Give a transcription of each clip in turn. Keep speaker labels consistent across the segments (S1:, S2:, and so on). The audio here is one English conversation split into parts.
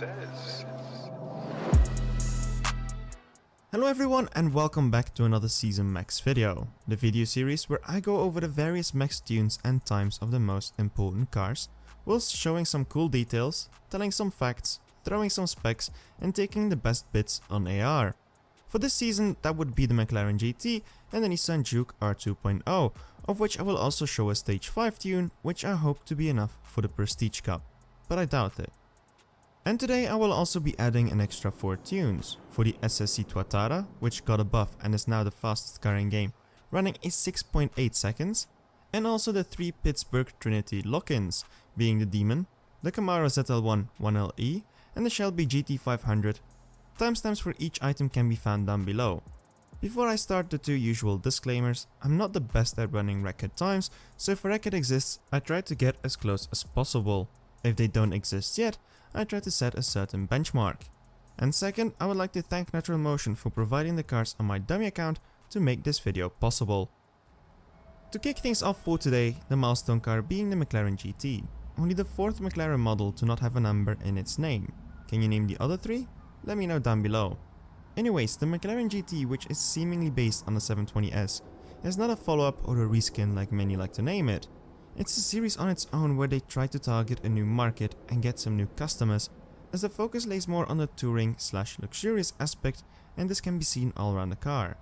S1: Simonsayz.
S2: Hello everyone and welcome back to another Season Max video, the video series where I go over the various max tunes and times of the most important cars, whilst showing some cool details, telling some facts, throwing some specs and taking the best bits on AR. For this season that would be the McLaren GT and the Nissan Juke R2.0, of which I will also show a stage 5 tune, which I hope to be enough for the Prestige Cup, but I doubt it. And today I will also be adding an extra 4 tunes, for the SSC Tuatara, which got a buff and is now the fastest car in game, running a 6.8 seconds, and also the 3 Pittsburgh Trinity lock-ins, being the Demon, the Camaro ZL1 1LE, and the Shelby GT 500. Timestamps for each item can be found down below. Before I start, the 2 usual disclaimers: I'm not the best at running record times, so if a record exists, I try to get as close as possible. If they don't exist yet, I try to set a certain benchmark. And second, I would like to thank Natural Motion for providing the cars on my dummy account to make this video possible. To kick things off for today, the milestone car being the McLaren GT, only the 4th McLaren model to not have a number in its name. Can you name the other 3? Let me know down below. Anyways, the McLaren GT, which is seemingly based on the 720S, is not a follow-up or a reskin like many like to name it. It's a series on its own where they try to target a new market and get some new customers, as the focus lays more on the touring/luxurious aspect, and this can be seen all around the car.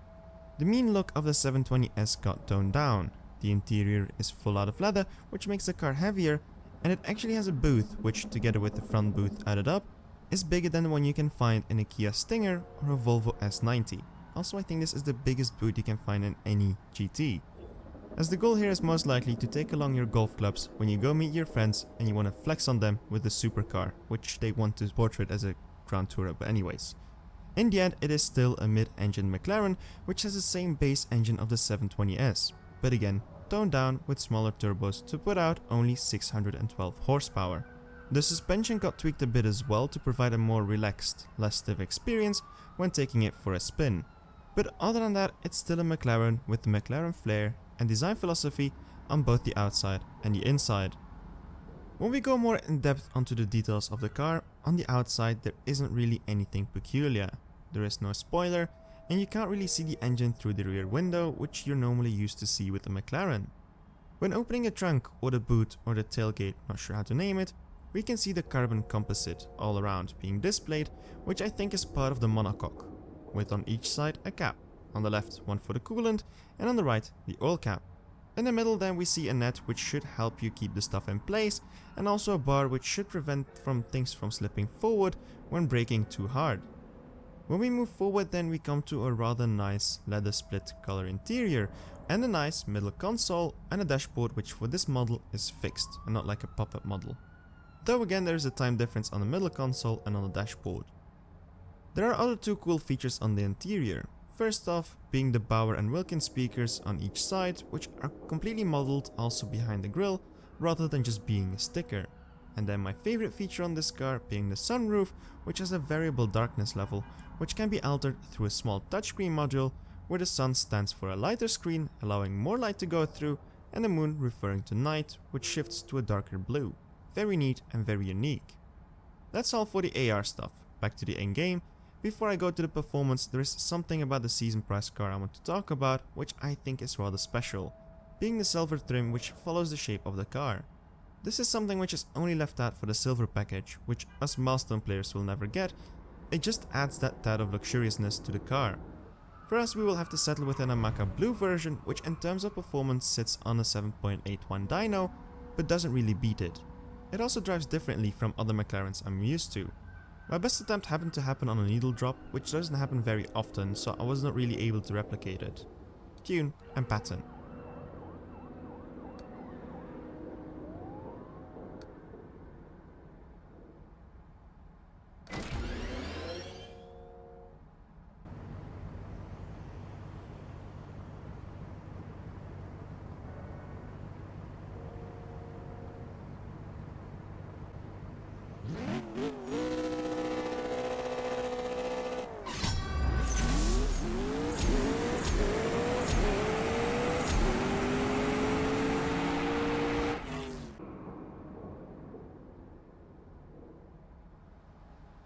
S2: The mean look of the 720S got toned down, the interior is full out of leather, which makes the car heavier, and it actually has a booth which, together with the front booth added up, is bigger than the one you can find in a Kia Stinger or a Volvo S90. Also, I think this is the biggest booth you can find in any GT. As the goal here is most likely to take along your golf clubs when you go meet your friends and you want to flex on them with the supercar, which they want to portray as a Grand Tourer, but anyways. In the end, it is still a mid-engine McLaren which has the same base engine of the 720S, but again, toned down with smaller turbos to put out only 612 horsepower. The suspension got tweaked a bit as well to provide a more relaxed, less stiff experience when taking it for a spin. But other than that, it's still a McLaren with the McLaren flair and design philosophy on both the outside and the inside. When we go more in depth onto the details of the car, on the outside there isn't really anything peculiar. There is no spoiler and you can't really see the engine through the rear window, which you're normally used to see with the McLaren. When opening a trunk or the boot or the tailgate, not sure how to name it, we can see the carbon composite all around being displayed, which I think is part of the monocoque, with on each side a cap. On the left, one for the coolant, and on the right, the oil cap. In the middle then we see a net which should help you keep the stuff in place, and also a bar which should prevent things from slipping forward when braking too hard. When we move forward then we come to a rather nice leather split color interior, and a nice middle console and a dashboard which for this model is fixed and not like a pop-up model. Though again there is a time difference on the middle console and on the dashboard. There are other 2 cool features on the interior. First off, being the Bauer and Wilkins speakers on each side, which are completely modeled also behind the grille, rather than just being a sticker. And then my favorite feature on this car being the sunroof, which has a variable darkness level, which can be altered through a small touchscreen module, where the sun stands for a lighter screen, allowing more light to go through, and the moon referring to night, which shifts to a darker blue. Very neat and very unique. That's all for the AR stuff. Back to the in-game. Before I go to the performance, there is something about the season price car I want to talk about, which I think is rather special, being the silver trim which follows the shape of the car. This is something which is only left out for the silver package, which us milestone players will never get. It just adds that tad of luxuriousness to the car. For us, we will have to settle with an Amaka blue version, which in terms of performance sits on a 7.81 dyno, but doesn't really beat it. It also drives differently from other McLarens I'm used to. My best attempt happened to happen on a needle drop, which doesn't happen very often, so I was not really able to replicate it. Tune and pattern.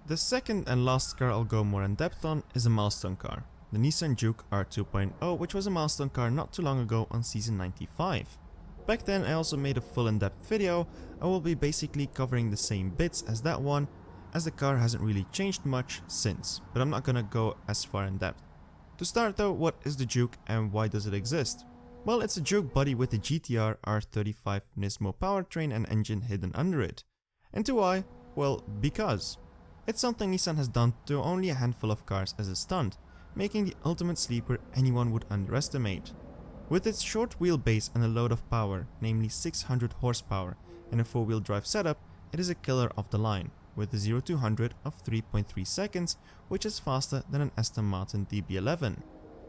S2: The second and last car I'll go more in depth on is a milestone car, the Nissan Juke R2.0, which was a milestone car not too long ago on season 95. Back then I also made a full in-depth video. I will be basically covering the same bits as that one, as the car hasn't really changed much since, but I'm not gonna go as far in depth. To start though, what is the Juke and why does it exist? Well, it's a Juke body with the GTR R35 Nismo powertrain and engine hidden under it. And to why? Well, because. It's something Nissan has done to only a handful of cars as a stunt, making the ultimate sleeper anyone would underestimate. With its short wheelbase and a load of power, namely 600 horsepower, and a 4-wheel drive setup, it is a killer of the line, with a 0 to 100 of 3.3 seconds, which is faster than an Aston Martin DB11.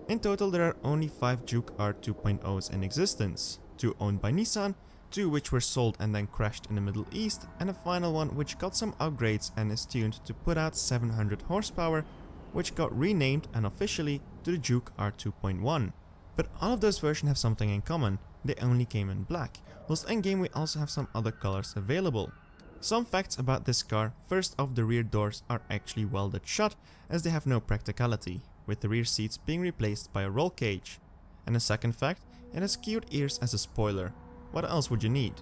S2: In total there are only 5 Juke R2.0s in existence, 2 owned by Nissan, 2 which were sold and then crashed in the Middle East, and a final one which got some upgrades and is tuned to put out 700 horsepower, which got renamed unofficially to the Juke R2.1. But all of those versions have something in common, they only came in black, whilst in game we also have some other colors available. Some facts about this car: first off, the rear doors are actually welded shut as they have no practicality, with the rear seats being replaced by a roll cage. And a second fact, it has skewed ears as a spoiler. What else would you need?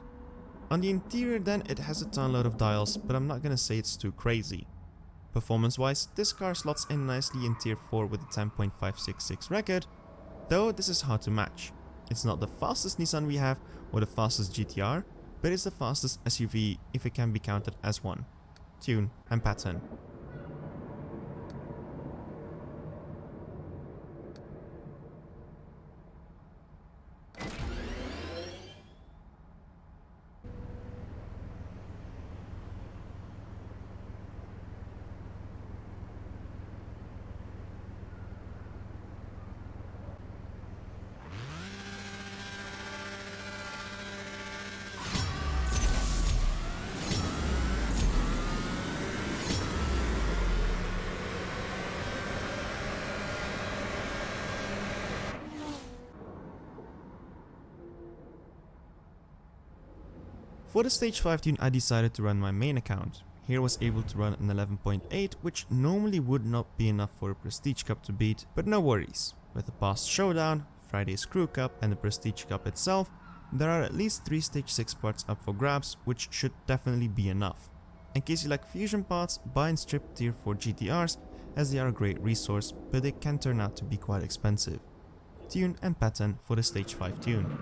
S2: On the interior then, it has a ton load of dials, but I'm not gonna say it's too crazy. Performance wise, this car slots in nicely in tier 4 with a 10.566 record, though this is hard to match. It's not the fastest Nissan we have or the fastest GTR, but it's the fastest SUV if it can be counted as one. Tune and pattern. For the stage 5 tune I decided to run my main account. Here I was able to run an 11.8, which normally would not be enough for a Prestige Cup to beat, but no worries. With the past showdown, Friday's Crew Cup and the Prestige Cup itself, there are at least 3 stage 6 parts up for grabs, which should definitely be enough. In case you like fusion parts, buy and strip tier 4 GTRs, as they are a great resource, but they can turn out to be quite expensive. Tune and pattern for the stage 5 tune.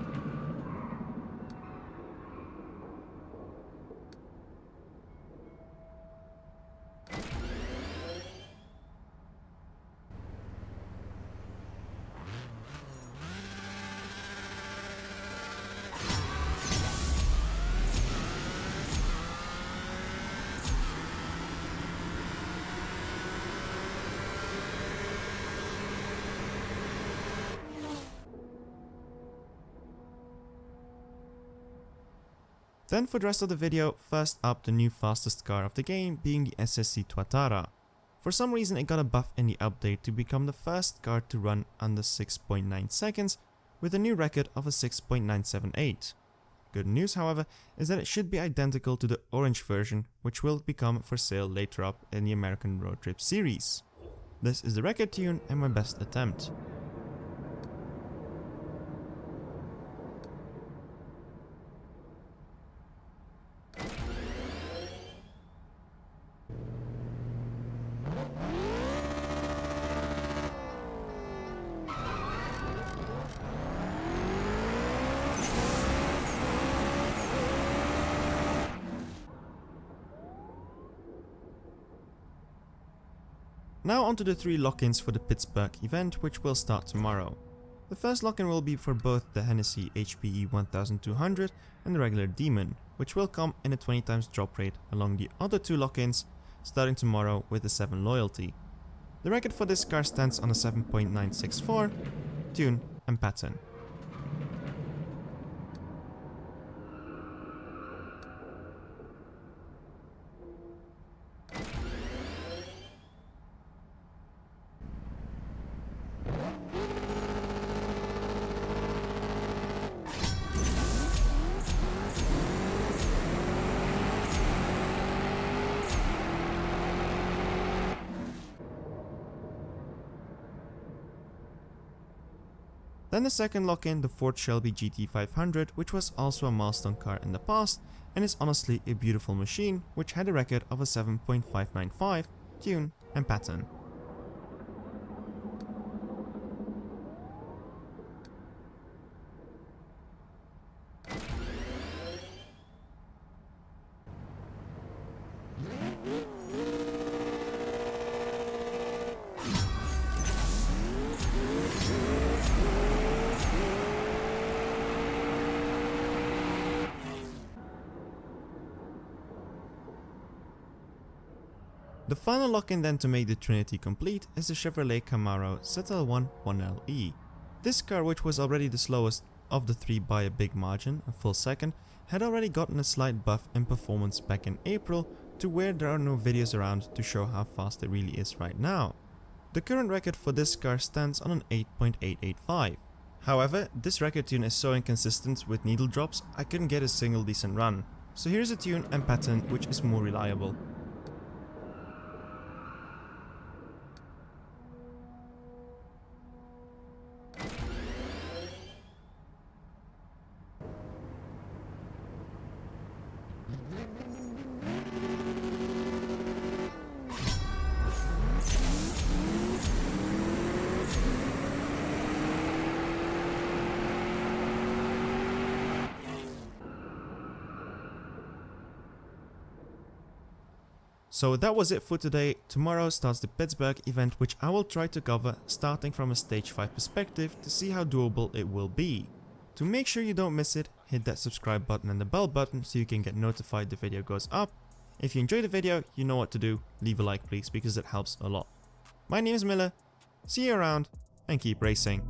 S2: Then for the rest of the video, first up the new fastest car of the game being the SSC Tuatara. For some reason it got a buff in the update to become the first car to run under 6.9 seconds with a new record of a 6.978. Good news however is that it should be identical to the orange version, which will become for sale later up in the American Road Trip series. This is the record tune and my best attempt. Now onto the 3 lock-ins for the Pittsburgh event, which will start tomorrow. The first lock-in will be for both the Hennessy HPE 1200 and the regular Demon, which will come in a 20 times drop rate along the other 2 lock-ins, starting tomorrow with the 7 loyalty. The record for this car stands on a 7.964, tune and pattern. Then the second lock-in, the Ford Shelby GT 500, which was also a milestone car in the past and is honestly a beautiful machine, which had a record of a 7.595 tune and pattern. The final lock-in then to make the Trinity complete is the Chevrolet Camaro ZL1 1LE. This car, which was already the slowest of the three by a big margin, a full second, had already gotten a slight buff in performance back in April to where there are no videos around to show how fast it really is right now. The current record for this car stands on an 8.885. However, this record tune is so inconsistent with needle drops I couldn't get a single decent run. So here's a tune and pattern which is more reliable. So that was it for today. Tomorrow starts the Pittsburgh event, which I will try to cover starting from a stage 5 perspective to see how doable it will be. To make sure you don't miss it, hit that subscribe button and the bell button so you can get notified the video goes up. If you enjoyed the video, you know what to do. Leave a like please, because it helps a lot. My name is Miller. See you around and keep racing.